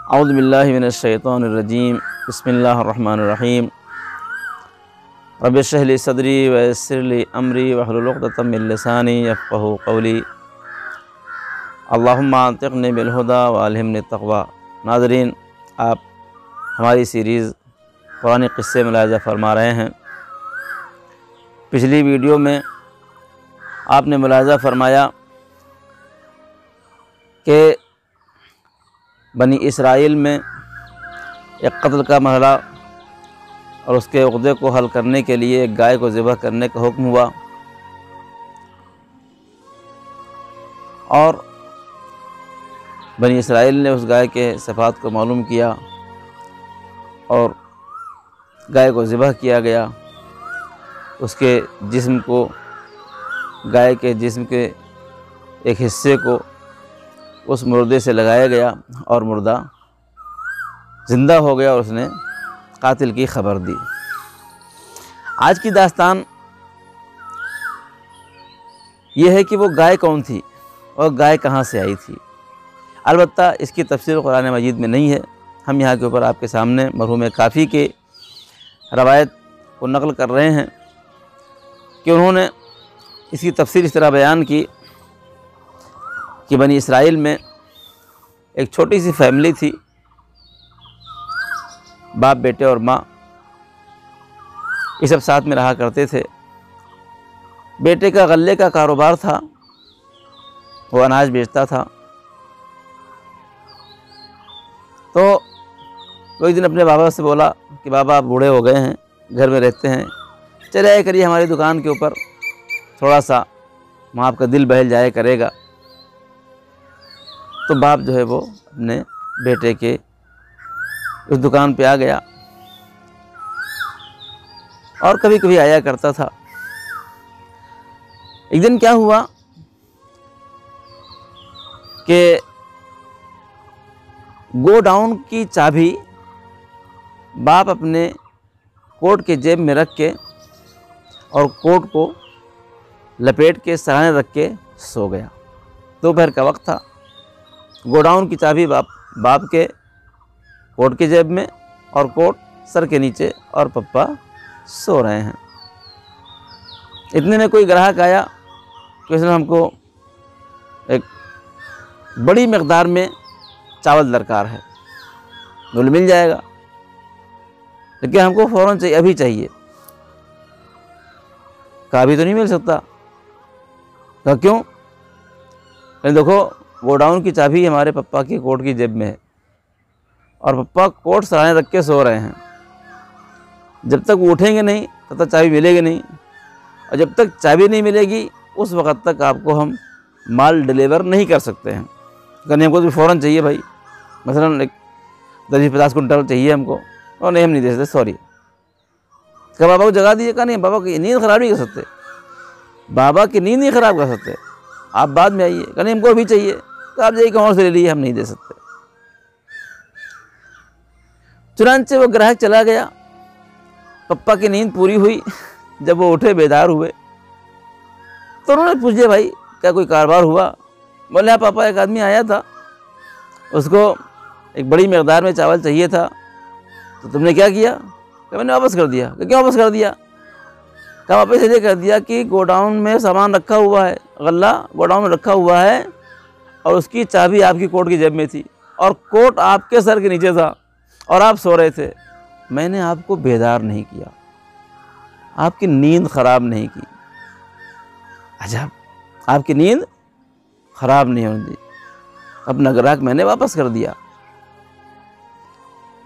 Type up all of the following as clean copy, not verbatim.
औज़ु बिल्लाहि मिनश्शैतानिर्रजीम बिस्मिल्लाहिर्रहमानिर्रहीम रब्बि इश्रह ली सदरी व यस्सिर ली अमरी वहलुल उक़दतम मिन लिसानी यफ़क़हू क़ौली अल्लाहुम्मा अंतिक़नी बिल हुदा व अल्हिमनी तक़वा। नाज़रीन, आप हमारी सीरीज़ पुराने क़िस्से मुलाहिज़ा फ़रमा रहे हैं। पिछली वीडियो में आपने मुलाहिज़ा फ़रमाया कि बनी इसराइल में एक कत्ल का मसला और उसके उक़दे को हल करने के लिए एक गाय को ज़िबह करने का हुक्म हुआ और बनी इसराइल ने उस गाय के सिफ़ात को मालूम किया और गाय को ज़िबह किया गया। उसके जिस्म को, गाय के जिस्म के एक हिस्से को उस मुर्दे से लगाया गया और मुर्दा ज़िंदा हो गया और उसने कातिल की खबर दी। आज की दास्तान ये है कि वो गाय कौन थी और गाय कहाँ से आई थी। अलबत्ता इसकी तफसीर कुरान मजीद में नहीं है। हम यहाँ के ऊपर आपके सामने मरहूम काफ़ी के रवायत को नक़ल कर रहे हैं कि उन्होंने इसकी तफसीर इस तरह बयान की कि बनी इसराइल में एक छोटी सी फैमिली थी, बाप, बेटे और माँ, ये सब साथ में रहा करते थे। बेटे का गल्ले का कारोबार था, वो अनाज बेचता था। तो वो एक दिन अपने बाबा से बोला कि बाबा, आप बूढ़े हो गए हैं, घर में रहते हैं, चले आया करिए हमारी दुकान के ऊपर, थोड़ा सा वहाँ आपका दिल बहल जाया करेगा। तो बाप जो है वो अपने बेटे के उस दुकान पे आ गया और कभी कभी आया करता था। एक दिन क्या हुआ कि गोडाउन की चाबी बाप अपने कोट के जेब में रख के और कोट को लपेट के सराहने रख के सो गया। दोपहर का वक्त था। गोडाउन की चाबी बाप के कोट के जेब में और कोट सर के नीचे और पप्पा सो रहे हैं। इतने में कोई ग्राहक आया कि उसने हमको एक बड़ी मकदार में चावल दरकार है। बोले मिल जाएगा, लेकिन हमको फ़ौरन चाहिए, अभी चाहिए। कहा अभी तो नहीं मिल सकता। कहा क्यों? देखो, गोडाउन की चाबी हमारे पप्पा की कोट की जेब में है और पप्पा कोट सराहने रख के सो रहे हैं। जब तक वो उठेंगे नहीं तब तक चाबी मिलेगी नहीं, और जब तक चाबी नहीं मिलेगी उस वक़्त तक आपको हम माल डिलीवर नहीं कर सकते हैं। कहने हमको तो फ़ौरन चाहिए भाई, मसलन एक 10-50 कुंटल चाहिए हमको। और नहीं, हम नहीं दे सकते, सॉरी। क्या बाबा को जगा दीजिए? कहा नहीं, बाबा की नींद ख़राब नहीं कर सकते, बाबा की नींद नहीं ख़राब कर सकते, आप बाद में आइए। कहने हमको अभी चाहिए। तो आप जाइए कहाँ से ले लीजिए, हम नहीं दे सकते। चुनांचे वो ग्राहक चला गया। पप्पा की नींद पूरी हुई। जब वो उठे, बेदार हुए, तो उन्होंने पूछ दिया, भाई क्या कोई कारोबार हुआ? बोले हाँ पापा, एक आदमी आया था, उसको एक बड़ी मकदार में चावल चाहिए था, तो तुमने क्या किया? क्या मैंने वापस कर दिया। क्यों वापस कर दिया? क्या वापस इसलिए कर दिया कि गोडाउन में सामान रखा हुआ है, गल्ला गोडाउन में रखा हुआ है और उसकी चाबी आपकी कोट की जेब में थी और कोट आपके सर के नीचे था और आप सो रहे थे। मैंने आपको बेदार नहीं किया, आपकी नींद ख़राब नहीं की। अजब, आपकी नींद ख़राब नहीं होने दी, अपना ग्राहक मैंने वापस कर दिया।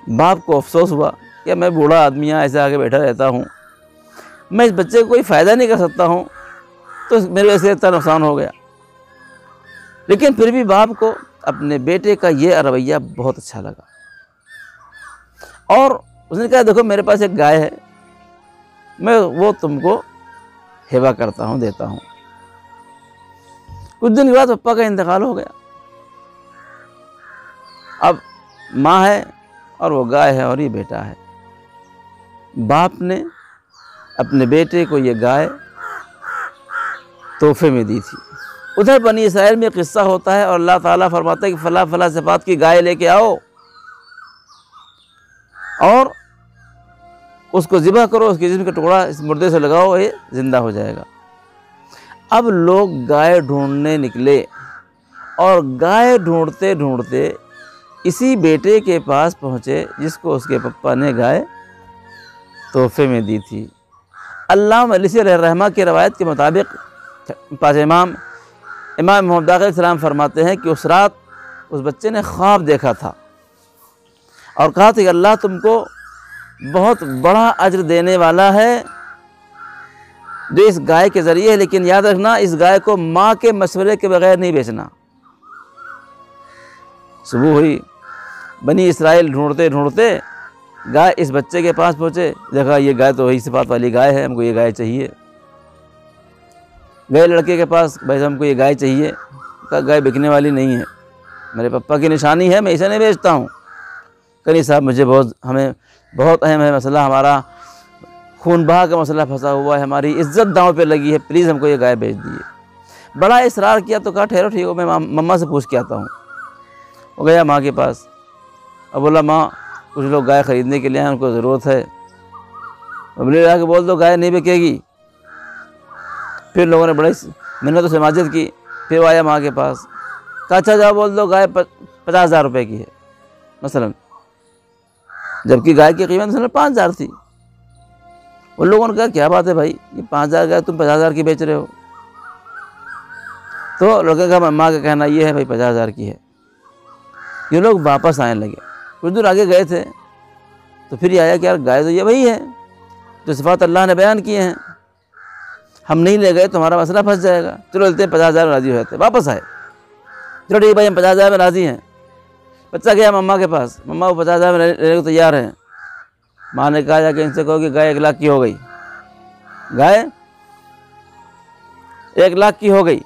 बाप को अफसोस हुआ कि मैं बूढ़ा आदमी यहाँ ऐसे आके बैठा रहता हूँ, मैं इस बच्चे को कोई फ़ायदा नहीं कर सकता हूँ, तो मेरे वजह से इतना नुकसान हो गया। लेकिन फिर भी बाप को अपने बेटे का ये रवैया बहुत अच्छा लगा और उसने कहा, देखो मेरे पास एक गाय है, मैं वो तुमको हिबा करता हूँ, देता हूँ। कुछ दिन के बाद पप्पा का इंतकाल हो गया। अब माँ है और वो गाय है और ये बेटा है। बाप ने अपने बेटे को ये गाय तोहफे में दी थी। उधर बनी इसराइल में किस्सा होता है और अल्लाह ताला फरमाता है कि फ़ला फ़ला सिफ़ात की गाय लेके आओ। और उसको ज़िबह करो, उसके जिस्म का टुकड़ा इस मुर्दे से लगाओ, ये ज़िंदा हो जाएगा। अब लोग गाय ढूंढने निकले और गाय ढूंढते ढूंढते इसी बेटे के पास पहुँचे जिसको उसके पप्पा ने गाय तोहफे में दी थी। अल्लामा मजलिसी रहमा की रवायत के मुताबिक पास इमाम मोहम्मद बाक़िर सलाम फरमाते हैं कि उस रात उस बच्चे ने ख्वाब देखा था और कहा था कि अल्लाह तुमको बहुत बड़ा अज्र देने वाला है जो इस गाय के ज़रिए है, लेकिन याद रखना इस गाय को माँ के मशवरे के बगैर नहीं बेचना। सुबह हुई, बनी इसराइल ढूंढते ढूंढते गाय इस बच्चे के पास पहुँचे, देखा ये गाय तो वही सिफात वाली गाय है, हमको ये गाय चाहिए। गए लड़के के पास, भाई हमको ये गाय चाहिए। कहा गाय बिकने वाली नहीं है, मेरे पापा की निशानी है, मैं इसे नहीं बेचता हूँ। कहीं साहब मुझे हमें बहुत अहम है मसला, हमारा खून बहा का मसला फंसा हुआ है, हमारी इज्जत दांव पे लगी है, प्लीज़ हमको ये गाय बेच दीजिए। बड़ा इसरार किया तो कहा ठहरो ठीक हो, मैं मम्मा से पूछ के आता हूँ। वो गया माँ के पास और बोला माँ कुछ लोग गाय ख़रीदने के लिए आए, उनको ज़रूरत है। अबले जाके बोल दो गाय नहीं बिकेगी। फिर लोगों ने बड़ी मिन्नत से माजत की, फिर वो आया माँ के पास, कहा अच्छा जाओ बोल दो गाय 50,000 रुपये की है मसलन, जबकि गाय की कीमत मसलन 5,000 थी। उन लोगों ने कहा क्या बात है भाई, ये 5,000 गाय तुम 50,000 की बेच रहे हो। तो लड़के का माँ का कहना ये है भाई 50,000 की है। ये लोग वापस आने लगे, कुछ दूर आगे गए थे तो फिर ये आया कि यार गाय तो ये वही है जो सिफात अल्लाह ने बयान किए हैं, हम नहीं ले गए तो हमारा मसला फंस जाएगा, चलो चलते हैं 50,000 में राज़ी हो जाते। वापस आए, चलो ठीक भाई हम 50,000 में राज़ी हैं। बच्चा गया मम्मा के पास, मम्मा वो 50,000 में लेने को तैयार हैं। माँ ने कहा जाके इनसे कहो कि गाय 1 लाख की हो गई, गाय 1 लाख की हो गई।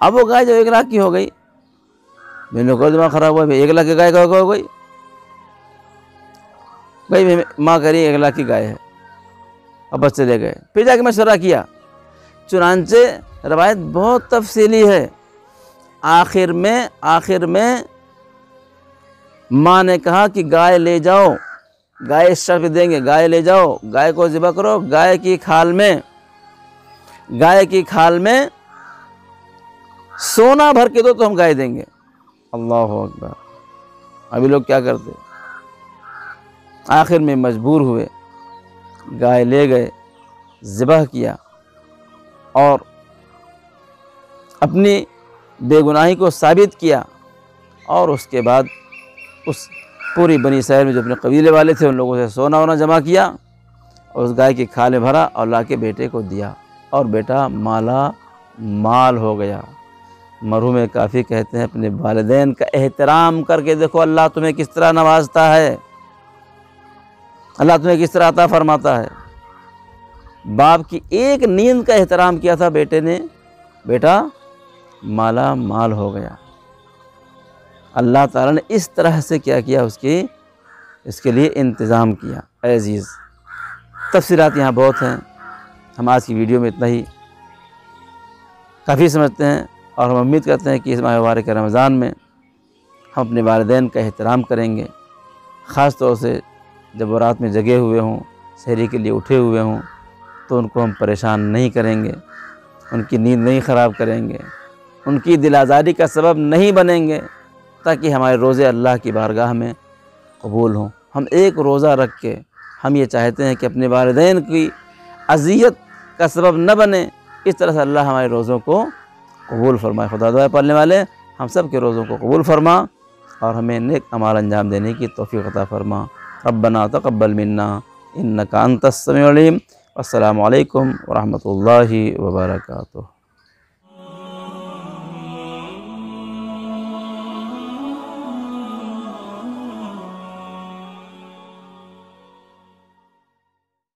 अब वो गाय जो 1 लाख की हो गई, मैंने को दिमाग ख़राब हुआ, भाई 1 लाख की गाय हो गई भाई, माँ कह रही 1 लाख की गाय है। अब बच्चे ले गए, फिर जाके मशवरा किया। चुनांचे रवायत बहुत तफसीली है। आखिर में माँ ने कहा कि गाय ले जाओ, गाय इस शर्त देंगे, गाय ले जाओ, गाय को ज़िबा करो, गाय की खाल में सोना भर के दो तो हम गाय देंगे। अल्लाहु अकबर। अभी लोग क्या करते, आखिर में मजबूर हुए, गाय ले गए, ज़िबह किया और अपनी बेगुनाही को साबित किया। और उसके बाद उस पूरी बनी इसराइल में जो अपने कबीले वाले थे उन लोगों से सोना वोना जमा किया और उस गाय की खाल में भरा और लाके बेटे को दिया और बेटा माला माल हो गया। मरहूम काफ़ी कहते हैं अपने वालिदैन का एहतराम करके देखो अल्लाह तुम्हें किस तरह नवाजता है, अल्लाह तुम्हें किस तरह अता फरमाता है। बाप की एक नींद का एहतराम किया था बेटे ने, बेटा माला माल हो गया। अल्लाह ताला ने इस तरह से क्या किया, इसके लिए इंतज़ाम किया। अज़ीज़ तफसीरात यहाँ बहुत हैं, हम आज की वीडियो में इतना ही काफ़ी समझते हैं और हम उम्मीद करते हैं कि इस माह मुबारक रमज़ान में हम अपने वालिदैन का एहतराम करेंगे। ख़ास तौर से जब वो रात में जगे हुए हों, सहरी के लिए उठे हुए हों, तो उनको हम परेशान नहीं करेंगे, उनकी नींद नहीं ख़राब करेंगे, उनकी दिल आज़ारी का सबब नहीं बनेंगे, ताकि हमारे रोज़े अल्लाह की बारगाह में कबूल हों। हम एक रोज़ा रख के हम ये चाहते हैं कि अपने वालिदैन की अज़ियत का सबब न बने, इस तरह से अल्लाह हमारे रोज़ों को कबूल फरमाए। खुदा दुआ पढ़ने वाले हम सब के रोज़ों को कबूल फरमा और हमें नेक अमाल अंजाम देने की तौफ़ीक़ अता फरमा। रब्बना तक़ब्बल मिन्ना इन्नका अंतस समीउल अलीम। अस्सलामु अलैकुम व रहमतुल्लाहि व बरकातुहू।